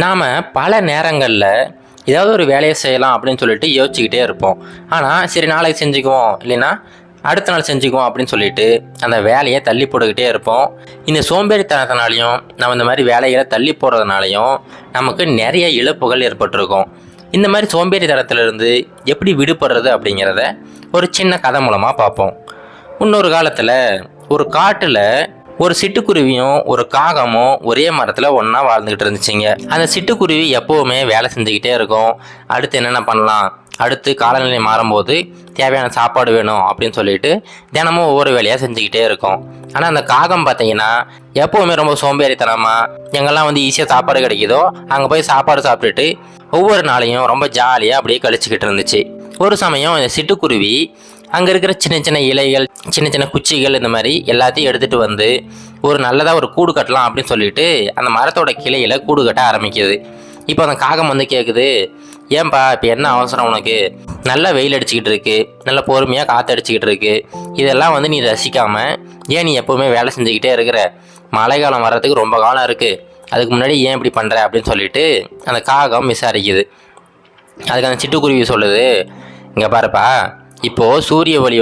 நாம் பல நேரங்களில் ஏதாவது ஒரு வேலையை செய்யலாம் அப்படின்னு சொல்லிட்டு யோசிச்சுக்கிட்டே இருப்போம். ஆனால் சரி நாளைக்கு செஞ்சுக்குவோம், இல்லைன்னா அடுத்த நாள் செஞ்சுக்குவோம் அப்படின்னு சொல்லிட்டு அந்த வேலையை தள்ளி போட்டுக்கிட்டே இருப்போம். இந்த சோம்பேறித்தனத்தினாலையும் நம்ம இந்த மாதிரி வேலைகளை தள்ளி போடுறதுனாலையும் நமக்கு நிறைய இழப்புகள் ஏற்பட்டிருக்கும். இந்த மாதிரி சோம்பேறித்தனத்திலிருந்து எப்படி விடுபடுறது அப்படிங்கிறத ஒரு சின்ன கதை மூலமாக பார்ப்போம். முன்னொரு காலத்தில் ஒரு காட்டில் ஒரு சிட்டுக்குருவியும் ஒரு காகமும் ஒரே மரத்தில் ஒன்றா வாழ்ந்துக்கிட்டு இருந்துச்சுங்க. அந்த சிட்டுக்குருவி எப்போவுமே வேலை செஞ்சுக்கிட்டே இருக்கும். அடுத்து என்னென்ன பண்ணலாம், அடுத்து காலநிலை மாறும்போது தேவையான சாப்பாடு வேணும் அப்படின்னு சொல்லிட்டு தினமும் ஒவ்வொரு வேலையாக செஞ்சுக்கிட்டே இருக்கும். ஆனால் அந்த காகம் பார்த்தீங்கன்னா எப்போவுமே ரொம்ப சோம்பேறித்தனமாக எங்கெல்லாம் ஈஸியாக சாப்பாடு கிடைக்குதோ அங்கே போய் சாப்பாடு சாப்பிட்டுட்டு ஒவ்வொரு நாளையும் ரொம்ப ஜாலியாக அப்படியே கழிச்சுக்கிட்டு இருந்துச்சு. ஒரு சமயம் இந்த சிட்டுக்குருவி அங்கே இருக்கிற சின்ன சின்ன இலைகள், சின்ன சின்ன குச்சிகள், இந்த மாதிரி எல்லாத்தையும் எடுத்துகிட்டு வந்து ஒரு நல்லதாக ஒரு கூடு கட்டலாம் அப்படின்னு சொல்லிட்டு அந்த மரத்தோட கிளையில் கூடு கட்ட ஆரம்பிக்குது. இப்போ அந்த காகம் கேட்குது, ஏன்பா இப்போ என்ன அவசரம் உனக்கு? நல்லா வெயில் அடிச்சுக்கிட்டு இருக்கு, நல்லா பொறுமையாக காற்று அடிச்சுக்கிட்டு இருக்கு, இதெல்லாம் நீ ரசிக்காமல் ஏன் நீ எப்போவுமே வேலை செஞ்சுக்கிட்டே இருக்கிற? மழை காலம் வர்றதுக்கு ரொம்ப காலம் இருக்குது, அதுக்கு முன்னாடி ஏன் இப்படி பண்ணுற அப்படின்னு சொல்லிட்டு அந்த காகம் விசாரிக்குது. அதுக்கு அந்த சிட்டுக்குருவி சொல்லுது, இங்கே பாருப்பா, இப்போது சூரிய ஒளி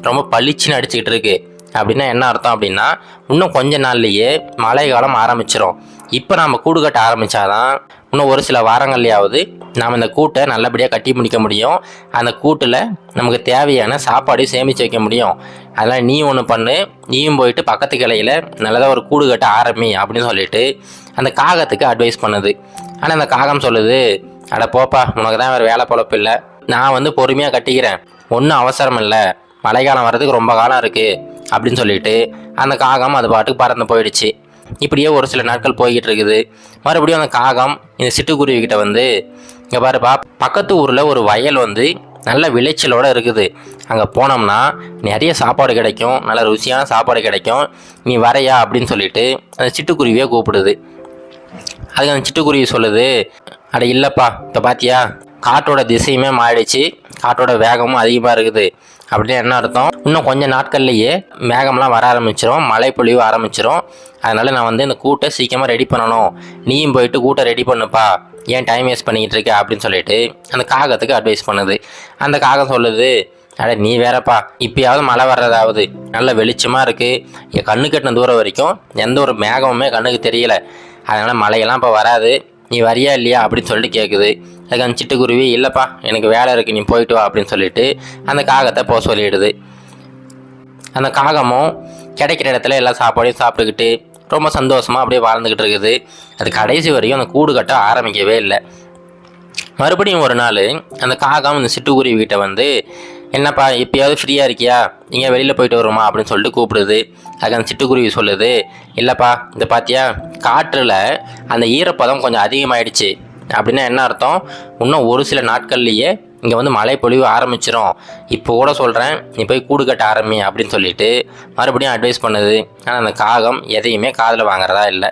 ரொம்ப பளிச்சுன்னு அடிச்சுக்கிட்டு இருக்கு. அப்படின்னா என்ன அர்த்தம் அப்படின்னா, இன்னும் கொஞ்ச நாள்லேயே மழை காலம் ஆரம்பிச்சிடும். இப்போ நாம் கூடு கட்ட ஆரம்பித்தாதான் இன்னும் ஒரு சில வாரங்கள்லையாவது நாம் இந்த கூட்டை நல்லபடியாக கட்டி முடிக்க முடியும். அந்த கூட்டில் நமக்கு தேவையான சாப்பாடையும் சேமித்து வைக்க முடியும். அதனால் நீ ஒன்று பண்ணு, நீயும் போயிட்டு பக்கத்து கிளையில் நல்லதாக ஒரு கூடு கட்ட ஆரம்பி அப்படின்னு சொல்லிட்டு அந்த காகத்துக்கு அட்வைஸ் பண்ணுது. ஆனால் அந்த காகம் சொல்லுது, அட போப்பா, உனக்கு தான் வேறு வேலை பொழப்பு இல்லை, நான் பொறுமையாக கட்டிக்கிறேன், ஒன்றும் அவசரம் இல்லை, மழை காலம் வர்றதுக்கு ரொம்ப காலம் இருக்குது அப்படின்னு சொல்லிட்டு அந்த காகம் அது பாட்டுக்கு பறந்து போயிடுச்சு. இப்படியே ஒரு சில நாட்கள் போய்கிட்டு இருக்குது. மறுபடியும் அந்த காகம் இந்த சிட்டுக்குருவிக்கிட்ட இங்கே பாருப்பா, பக்கத்து ஊரில் ஒரு வயல் நல்ல விளைச்சலோடு இருக்குது, அங்கே போனோம்னா நிறைய சாப்பாடு கிடைக்கும், நல்ல ருசியான சாப்பாடு கிடைக்கும், நீ வரையா அப்படின்னு சொல்லிட்டு அந்த சிட்டுக்குருவியை கூப்பிடுது. அதுக்கு அந்த சிட்டுக்குருவி சொல்லுது, அட இல்லைப்பா, இப்போ பார்த்தியா காற்றோட திசையுமே மாறிடுச்சு, காற்றோட வேகமும் அதிகமாக இருக்குது. அப்படின்னு என்ன அர்த்தம், இன்னும் கொஞ்சம் நாட்கள்லேயே மேகம்லாம் வர ஆரம்பிச்சிடும், மழை பொழிவு ஆரம்பிச்சிடும். அதனால் நான் இந்த கூட்டை சீக்கிரமாக ரெடி பண்ணணும், நீயும் போயிட்டு கூட்டை ரெடி பண்ணுப்பா, ஏன் டைம் வேஸ்ட் பண்ணிக்கிட்டு இருக்க அப்படின்னு சொல்லிட்டு அந்த காகத்துக்கு அட்வைஸ் பண்ணுது. அந்த காகம் சொல்லுது, அட நீ வேறப்பா, இப்போயாவது மழை வர்றதாவது, நல்ல வெளிச்சமாக இருக்குது, என் கண்ணு கட்டின தூரம் வரைக்கும் எந்த ஒரு மேகமுமே கண்ணுக்கு தெரியலை, அதனால் மழையெல்லாம் இப்போ வராது, நீ வரியா இல்லையா அப்படின்னு சொல்லிட்டு கேட்குது. அதுக்கு அந்த சிட்டுக்குருவி, இல்லைப்பா எனக்கு வேலை இருக்குது, நீ போயிட்டு வா அப்படின்னு சொல்லிட்டு அந்த காகத்தை போக சொல்லிடுது. அந்த காகமும் கிடைக்கிற இடத்துல எல்லா சாப்பாடையும் சாப்பிட்டுக்கிட்டு ரொம்ப சந்தோஷமாக அப்படியே வாழ்ந்துக்கிட்டு இருக்குது. அது கடைசி வரைக்கும் அந்த கூடு கட்ட ஆரம்பிக்கவே இல்லை. மறுபடியும் ஒரு நாள் அந்த காகம் இந்த சிட்டுக்குருவிகிட்ட என்னப்பா இப்போயாவது ஃப்ரீயாக இருக்கியா, நீங்கள் வெளியில் போயிட்டு வருமா அப்படின்னு சொல்லிட்டு கூப்பிடுது. அதுக்கு அந்த சிட்டுக்குருவி சொல்லுது, இல்லைப்பா, இந்த பார்த்தியா காற்றில் அந்த ஈரப்பதம் கொஞ்சம் அதிகமாகிடுச்சு. அப்படின்னா என்ன அர்த்தம், இன்னும் ஒரு சில நாட்கள்லேயே இங்கே மழை பொழிவு ஆரம்பிச்சிடும், இப்போ கூட சொல்கிறேன், நீ போய் கூடு கட்ட ஆரம்பி அப்படின்னு சொல்லிட்டு மறுபடியும் அட்வைஸ் பண்ணுது. ஆனால் அந்த காகம் எதையுமே காதில் வாங்குறதா இல்லை.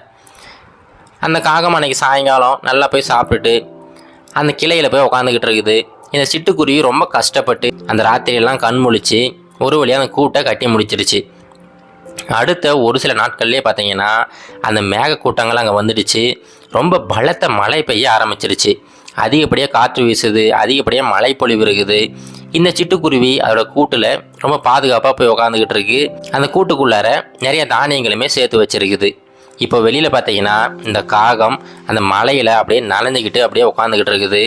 அந்த காகம் அன்றைக்கி சாயங்காலம் நல்லா போய் சாப்பிட்டுட்டு அந்த கிளையில் போய் உட்காந்துக்கிட்டு இருக்குது. இந்த சிட்டுக்குருவி ரொம்ப கஷ்டப்பட்டு அந்த ராத்திரியெல்லாம் கண் முழிச்சு ஒரு வழியாக அந்த கூட்டை கட்டி முடிச்சிருச்சு. அடுத்த ஒரு சில நாட்கள்லேயே பார்த்தீங்கன்னா அந்த மேக கூட்டங்கள் அங்கே வந்துடுச்சு. ரொம்ப பலத்த மழை பெய்ய ஆரம்பிச்சிருச்சு. அதிகப்படியாக காற்று வீசுது, அதிகப்படியாக மழை பொழிவு இருக்குது. இந்த சிட்டுக்குருவி அதோட கூட்டில் ரொம்ப பாதுகாப்பாக போய் உட்காந்துக்கிட்டு இருக்கு. அந்த கூட்டுக்குள்ளார நிறைய தானியங்களுமே சேர்த்து வச்சுருக்குது. இப்போ வெளியில் பார்த்தீங்கன்னா இந்த காகம் அந்த மலையில் அப்படியே நனைஞ்சிக்கிட்டு அப்படியே உட்காந்துக்கிட்டு இருக்குது.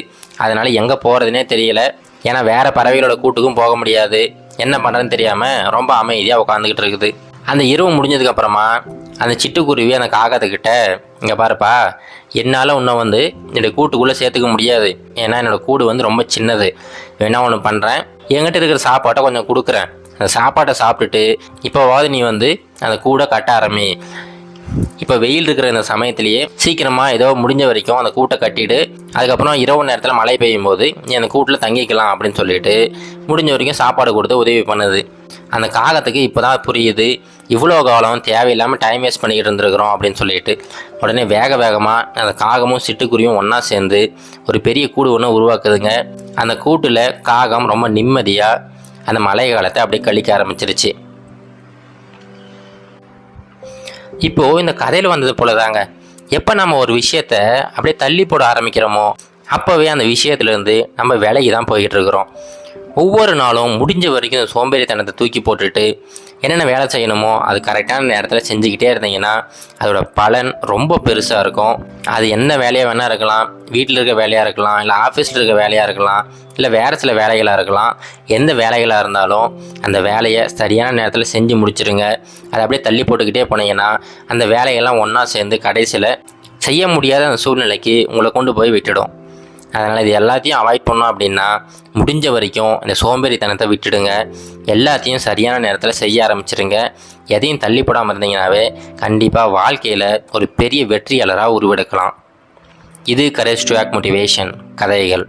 அதனால் எங்கே போகிறதுனே தெரியல. ஏன்னா வேறு பறவைகளோட கூட்டுக்கும் போக முடியாது, என்ன பண்ணுறதுன்னு தெரியாமல் ரொம்ப அமைதியாக உட்காந்துக்கிட்டு இருக்குது. அந்த இரவு முடிஞ்சதுக்கப்புறமா அந்த சிட்டுக்குருவி அந்த காகத்துக்கிட்ட, இங்கே பாருப்பா, என்னால் உன்னை என்னுடைய கூட்டுக்குள்ளே சேர்த்துக்க முடியாது, ஏன்னா என்னோடய கூடு ரொம்ப சின்னது. வேணா ஒன்று பண்ணுறேன், என்கிட்ட இருக்கிற சாப்பாட்டை கொஞ்சம் கொடுக்குறேன், அந்த சாப்பாட்டை சாப்பிட்டுட்டு இப்போவாவது நீ அந்த கூடை கட்ட ஆரம்பி. இப்போ வெயில் இருக்கிற இந்த சமயத்திலேயே சீக்கிரமாக ஏதோ முடிஞ்ச வரைக்கும் அந்த கூட்டை கட்டிட்டு அதுக்கப்புறம் இரவு நேரத்தில் மழை பெய்யும் போது நீ அந்த கூட்டில் தங்கிக்கலாம் அப்படின்னு சொல்லிட்டு முடிஞ்ச வரைக்கும் சாப்பாடு கொடுத்து உதவி பண்ணுது. அந்த காகத்துக்கு இப்போ தான் புரியுது, இவ்வளோ காலம் தேவையில்லாமல் டைம் வேஸ்ட் பண்ணிக்கிட்டு இருந்துருக்குறோம் அப்படின்னு சொல்லிட்டு. உடனே வேகமாக அந்த காகமும் சிட்டுக்குருவியும் ஒன்றா சேர்ந்து ஒரு பெரிய கூடு ஒன்று உருவாக்குதுங்க. அந்த கூட்டில் காகம் ரொம்ப நிம்மதியாக அந்த மழை காலத்தை அப்படியே கழிக்க ஆரம்பிச்சிருச்சு. இப்போது இந்த கதையில் வந்தது போல தாங்க, எப்போ நம்ம ஒரு விஷயத்த அப்படியே தள்ளி போட ஆரம்பிக்கிறோமோ அப்போவே அந்த விஷயத்துலேருந்து நம்ம விலகி தான் போய்கிட்டு இருக்கிறோம். ஒவ்வொரு நாளும் முடிஞ்ச வரைக்கும் இந்த சோம்பேறித்தனத்தை தூக்கி போட்டுட்டு என்னென்ன வேலை செய்யணுமோ அது கரெக்டான நேரத்தில் செஞ்சுக்கிட்டே இருந்தீங்கன்னா அதோட பலன் ரொம்ப பெருசாக இருக்கும். அது என்ன வேலையாக வேணால் இருக்கலாம், வீட்டில் இருக்க வேலையாக இருக்கலாம், இல்லை ஆஃபீஸில் இருக்க வேலையாக இருக்கலாம், இல்லை வேறு சில வேலைகளாக இருக்கலாம். எந்த வேலைகளாக இருந்தாலும் அந்த வேலையை சரியான நேரத்தில் செஞ்சு முடிச்சிடுங்க. அதை அப்படியே தள்ளி போட்டுக்கிட்டே போனீங்கன்னா அந்த வேலையெல்லாம் ஒன்றா சேர்ந்து கடைசியில் செய்ய முடியாத அந்த சூழ்நிலைக்கு உங்களை கொண்டு போய் விட்டுடும். அதனால் இது எல்லாத்தையும் அவாய்ட் பண்ணோம் அப்படின்னா முடிஞ்ச வரைக்கும் இந்த சோம்பேறித்தனத்தை விட்டுடுங்க. எல்லாத்தையும் சரியான நேரத்தில் செய்ய ஆரம்பிச்சிடுங்க. எதையும் தள்ளி போடாமல் இருந்தீங்கன்னாவே கண்டிப்பாக வாழ்க்கையில் ஒரு பெரிய வெற்றியாளராக உருவெடுக்கலாம். இது கரேஜ் டு ஆக்ட் மோட்டிவேஷன் கதைகள்.